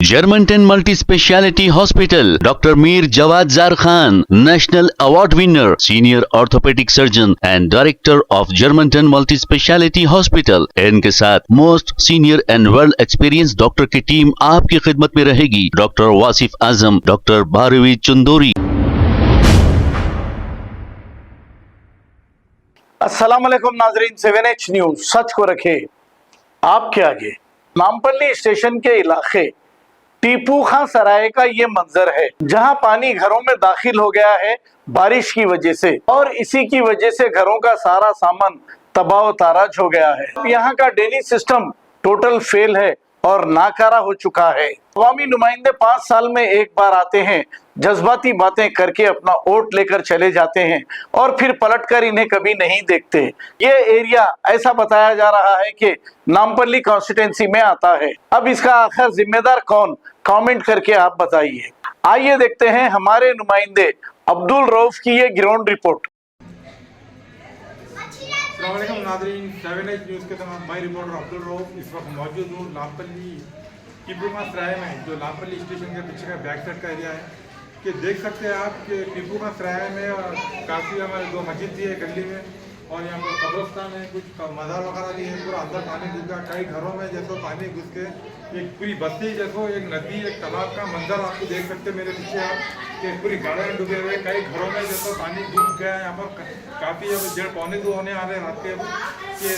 Germantown Multi Speciality Hospital, Dr. Mir Jawad Zar Khan, National Award winner, Senior Orthopedic Surgeon and Director of Germantown Multi Speciality Hospital। इनके साथ most senior and world experience doctor की team आपकी खिदमत में रहेगी। Doctor Wasif Azam, doctor Bharvi Chandori. अस्सलाम वालेकुम नाजरीन, 7H न्यूज सच को रखे आपके आगे। नामपल्ली स्टेशन के इलाके टीपू खां सराय का ये मंजर है, जहां पानी घरों में दाखिल हो गया है बारिश की वजह से, और इसी की वजह से घरों का सारा सामान तबाह ताराज हो गया है। यहाँ का ड्रेनेज सिस्टम टोटल फेल है और नाकारा हो चुका है। अवामी नुमाइंदे 5 साल में एक बार आते हैं, जज्बाती बातें करके अपना वोट लेकर चले जाते हैं और फिर पलटकर इन्हें कभी नहीं देखते। ये एरिया ऐसा बताया जा रहा है कि नामपल्ली कॉन्स्टिट्यूंसी में आता है। अब इसका आखिर जिम्मेदार कौन, कमेंट करके आप बताइए। आइए देखते हैं हमारे नुमाइंदे अब्दुल रऊफ की ये ग्राउंड रिपोर्ट। अस्सलामुअलैकुम नाज़रीन, 7H न्यूज़ के साथ मैं रिपोर्टर अब्दुल रऊफ इस वक्त मौजूद हूँ नामपल्ली टीपू खां सराय में, जो नामपल्ली स्टेशन के पीछे का बैक साइड का एरिया है। कि देख सकते हैं आप कि टीपू खां सराय में काफ़ी हमारे 2 मस्जिद भी है गली में, और यहाँ पर कब्रस्तान है, कुछ मज़ार वगैरह भी है। पूरा अंदर पानी घुस गया, कई घरों में जैसे पानी घुस के एक पूरी बस्ती जैसो एक नदी एक तालाब का मंजर आपको देख सकते हैं मेरे पीछे आप, कि पूरी गाड़ियाँ डूबे हुए, कई घरों में जैसे पानी डूब गया है। यहाँ पर काफ़ी अब 1:30-2 होने आ रहे हैं रात के, कि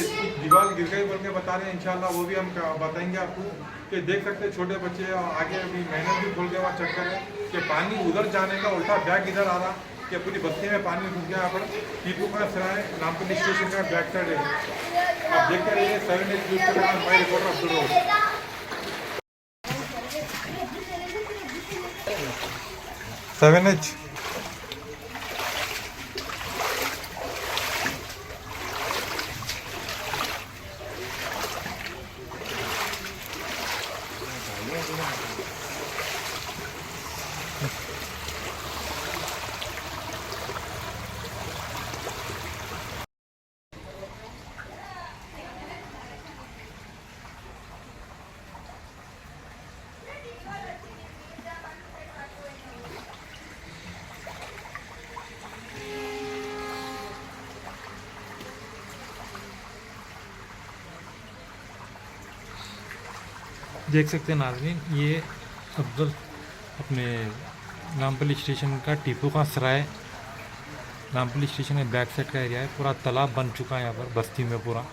दीवार गिर गई बोल के बता रहे हैं। इंशाल्लाह वो भी हम बताएंगे आपको। कि देख सकते हैं छोटे बच्चे आगे अभी मेहनत भी खोल के वहाँ चक्कर है कि पानी उधर जाने का उल्टा बैग इधर आ रहा, कि पूरी बस्ती में पानी घुस गया। यहाँ पर टीपू खां सराय नामपल्ली स्टेशन का बैक साइड है। आप देखते रहिए 7H न्यूज़ के साथ मैं रिपोर्टर अब्दुल रऊफ। 7H देख सकते हैं नाज़रीन, ये अब्दुल अपने नामपल्ली स्टेशन का टीपू खां सराय नामपल्ली स्टेशन के बैक साइड का एरिया है। पूरा तालाब बन चुका है यहाँ पर बस्ती में पूरा।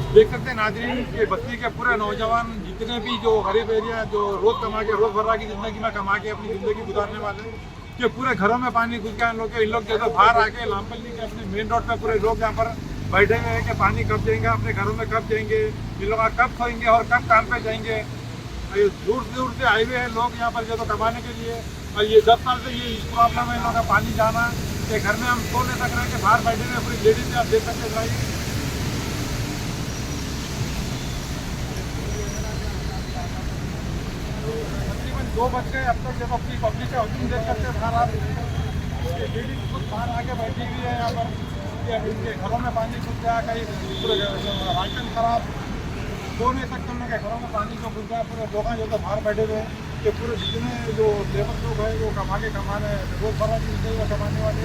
देख सकते हैं नाज़रीन कि बस्ती के पूरे नौजवान जितने भी जो गरीब एरिया जो रोज़ कमा के रोज़मर्रा की ज़िंदगी में कमा के अपनी ज़िंदगी गुजारने वाले, कि पूरे घरों में पानी घुस गया। इन लोग जैसे बाहर आके नामपल्ली के अपने मेन रोड पे पूरे लोग यहाँ पर बैठे हुए हैं कि पानी कब जाएंगे, अपने घरों में कब जाएंगे, इन लोग कब सोएंगे और कब काम पे जाएंगे। दूर दूर से आए हुए हैं लोग यहाँ पर जो तो कमाने के लिए, और ये 10 साल से ये प्रॉब्लम है इन लोगों का पानी जाना, कि घर में हम सो नहीं सक रहे हैं, कि बाहर बैठे हुए पूरी लेडीज आप देख सकते हैं। तकरीबन 2 बज गए अब तक जब अपनी पब्लिक का हजूम देख सकते हैं बाहर आप, लेडीज खुद बाहर आके बैठी हुई है यहाँ पर, कि इनके घरों में पानी घुस गया, कहीं पूरे राशन खराब, सो नहीं सकते उनके घरों में पानी जो घुस गया। पूरे लोग जो तो बाहर बैठे हुए कि पूरे जितने जो लेबर लोग हैं जो कमा के कमाने रोज़मर्रा की जिंदगी में कमाने वाले,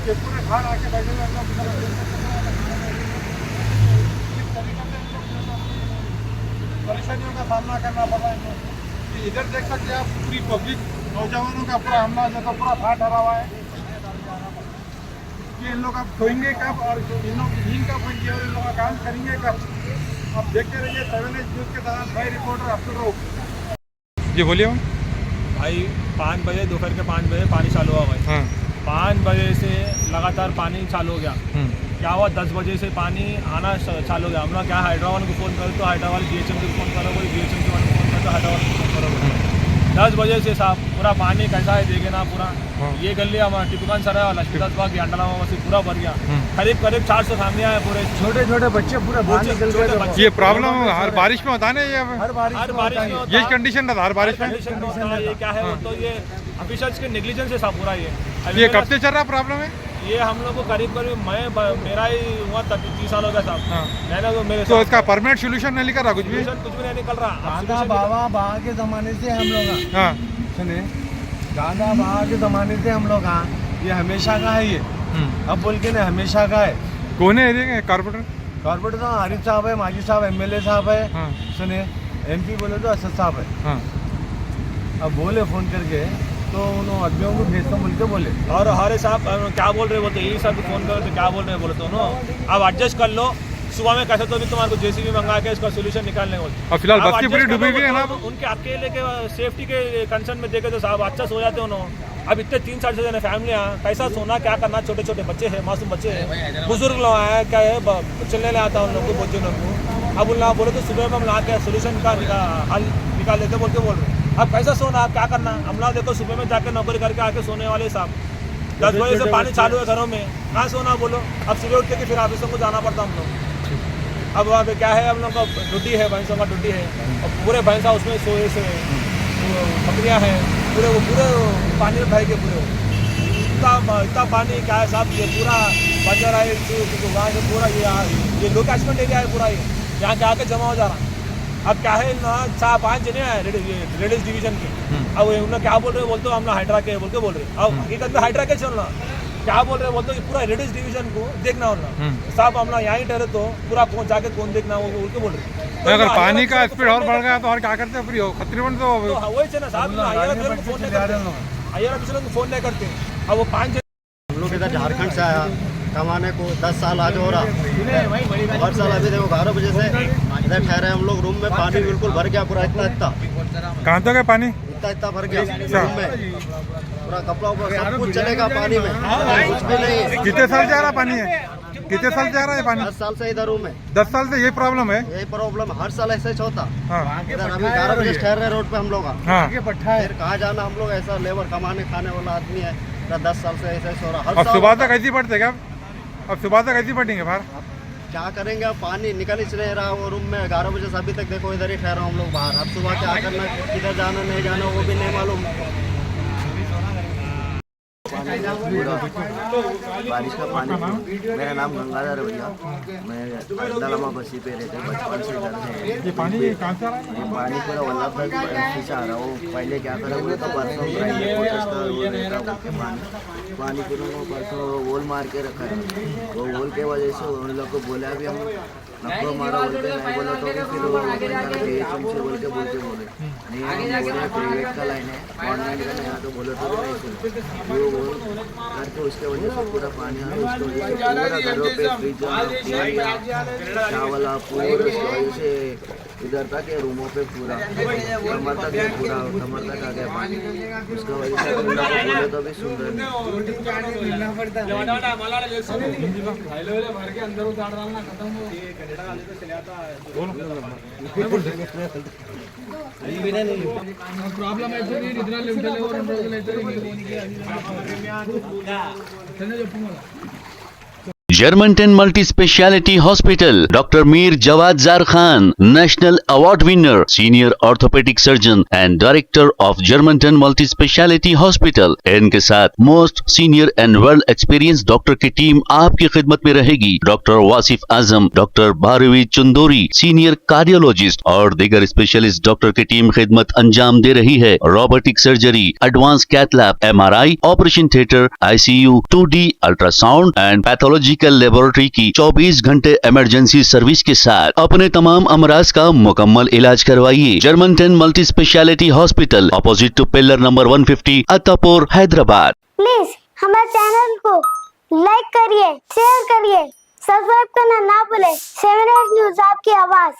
कि पूरे बाहर आके बैठे हुए हम लोग परेशानियों का सामना करना पड़ रहा है। इधर देख सकते हैं आप पूरी पब्लिक नौजवानों का पूरा हमला जो तो पूरा था डरा हुआ है कि इन लोग अब सोएंगे कब और इन लोग नींद कब होंगे और इन लोग का काम करेंगे कब। आप देखते रहिए 7H न्यूज़ के साथ भाई रिपोर्टर अब्दुल रऊफ। जी बोलिए भाई। 5 बजे दोपहर के 5 बजे पानी चालू हुआ भाई। हाँ। 5 बजे से लगातार पानी चालू हो गया। क्या हुआ 10 बजे से पानी आना चालू हो गया। हम लोग क्या हैदराबाद को फ़ोन करो तो हैदराबाद GHM को फ़ोन करो, कोई GHM को फ़ोन करो तो हैदराबाद को फ़ोन करो। 10 बजे से साहब पूरा पानी कैसा है देखे ना पूरा। ये गली हमारा टिपुकान सराय वाला लक्ष्मीदास बाग अंडला से पूरा भर गया। करीब 400 फैमिलियाँ हैं पूरे, छोटे छोटे बच्चे पूरे बाहर निकल गए। ये प्रॉब्लम हर बारिश में होता है ना, ये हर बारिश में होता ये है। कंडीशन रहता है हर बारिश में। ये क्या है तो ये ऑफिशियल्स के नेग्लिजेंस है साहब पूरा। ये कब से चल रहा प्रॉब्लम है? ये हम लोग को करीब मेरा ही हुआ 30 साल हो गया साहब। मैंने तो मेरे तो इसका परमानेंट सोल्यूशन नहीं निकल रहा कुछ भी? कुछ भी नहीं निकल रहा। बाबा के ज़माने से हम लोग हाँ सुने, दादा बाबा के ज़माने से हम लोग ये हमेशा का है। ये अब बोल के ना हमेशा का है। कौन है एरिया के कॉर्पोरेटर? कॉर्पोरेटर तो आरिफ साहब है, माजी साहब MLA साहब है। हाँ सुने MP बोले तो असद साहब है। हाँ अब बोले फ़ोन करके तो उन आदमियों को भेजता बोल के बोले। और हमारे साहब क्या बोल रहे बोलते यही सब फोन करो तो क्या बोल रहे बोले तो नो अब एडजस्ट कर लो। सुबह में कैसे तो भी तुम्हारे को JCB मंगा के इसका सोल्यूशन निकालने बोलते। और फिलहाल बस्ती पूरी डूबी हुई है ना? उनके अकेले के सेफ्टी के कंसर्न में देखे तो साहब अच्छा सो जाते उन्होंने। अब इतने 3 से जने फैमिलियाँ कैसा सोना क्या करना, छोटे छोटे बच्चे हैं, मासूम बच्चे हैं, बुजुर्ग लोग आए क्या है चलने ले आता उन लोग को, बोझे लोग को। अब उन लोग बोले तो सुबह में हम ला के सोल्यूशन का हल निकाल लेते बोल के बोल रहे। अब कैसा सोना, आप क्या करना? हम लोग देखो सुबह में जाके नौकरी करके आके सोने वाले साहब 10 बजे से पानी चालू है घरों में, कहाँ सोना बोलो। अब सुबह उठ के फिर ऑफिसों को जाना पड़ता हम लोग। अब वहाँ पे क्या है, हम लोग का ड्यूटी है, भैंसों का ड्यूटी है और पूरे भैंसा उसमें सोए से बकरियाँ हैं पूरे, वो पूरे पानी में बह के पूरे इतना पानी क्या है साहब। ये पूरा बंजर है वहाँ से पूरा ये लो कैचमेंट एरिया है पूरा, ये यहाँ के आके जमा हो जा रहा। अब क्या है ना 4-5 जने हैं लेडीज डिवीजन के। अब उन्होंने क्या बोल रहे बोलते हम लोग हाइड्रा के बोल के बोल रहे। अब हकीकत में हाइड्रा के चलना क्या बोल रहे बोलते पूरा लेडीज डिवीजन को देखना होना साहब। हम लोग यहाँ ही ठहरे तो पूरा कौन जाके कौन देखना वो बोल के बोल रहे। अगर पानी का स्पीड और बढ़ गया तो और क्या करते हैं? फ्री हो खतरीबन तो वही ना साहब, फोन नहीं करते। अब वो 5 हम लोग इधर झारखंड से आया कमाने को 10 साल आज हो रहा। हर साल अभी देखो 12 बजे से इधर ठहरे हम लोग रूम में। पानी बिल्कुल भर गया पूरा, इतना कहाँ तक है पानी? इतना भर गया रूम में। पूरा कपड़ा सब कुछ चलेगा पानी में, कुछ भी नहीं। कितने साल से आ रहा पानी है? कितने साल से आ रहा है पानी? 10 साल से इधर रूम में। 10 साल से ये प्रॉब्लम है? यही प्रॉब्लम हर साल ऐसे ही होता। हाँ इधर अभी 11 बजे ठहर रहे रोड पे हम लोग। हाँ फिर कहाँ जाना? हम लोग ऐसा लेबर कमाने खाने वाला आदमी है। 10 साल से ऐसे ही सो रहा। अब सुबह तक ऐसी पड़ते क्या? अब सुबह तक ऐसी पड़ेंगे बाहर? क्या करेंगे? अब पानी निकल ही नहीं रहा वो रूम में। 11 बजे से अभी तक देखो इधर ही ठहरा हम लोग बाहर। अब सुबह क्या करना, किधर जाना नहीं जाना वो भी नहीं मालूम। बारिश का पानी। मेरा नाम गंगाधर है भैया, मैं दलामा बस्ती पे रहते हैं, बचपन से इधर है। ये पानी कहाँ से आ रहा है? ये पानी पूरा वल्लभगंज से आ रहा है। वो पहले क्या करा बोले तो परसों पानी पूरा परसों वोल मार के रखा है। वो वोल के वजह से उन लोग को बोला भी हम नफो मारा बोलते नहीं बोला तो फिर वो बोल के बोले नहीं हम बोले प्राइवेट का लाइन है, गवर्नमेंट का नहीं। तो बोले तो नहीं सुना वो बोल करके उसके वजह से पूरा पानी आ रहा है। उसके वजह से पूरा घरों पे फ्रिज चावल पूरे उसकी वजह से इधर तक है रूमों पे पूरा कमर तक है, पूरा कमर तक आ गया पानी। उसका वजह से बोले तो भी सुन रहे Germantown Multi Speciality Hospital, Dr. Mir Jawad Zar Khan, National Award winner, Senior Orthopedic Surgeon and Director of Germantown Multi Speciality Hospital. इनके साथ most senior and world experience doctor की टीम आपकी खिदमत में रहेगी। Doctor Wasif Azam, doctor Bharvi Chandori, senior cardiologist और दीगर specialist doctor की टीम खिदमत अंजाम दे रही है। Robotic surgery, advance cath lab, MRI, operation theatre, ICU, 2D ultrasound and pathological laboratory की 24 घंटे इमरजेंसी सर्विस के साथ अपने तमाम अमराज का मुकम्मल इलाज करवाइए। Germanten multi speciality hospital, opposite to pillar number 150, Attapur, Hyderabad. Please हमारे चैनल को लाइक करिए, शेयर करिए, सब्सक्राइब करना ना भूले। 7 न्यूज़ आपकी आवाज।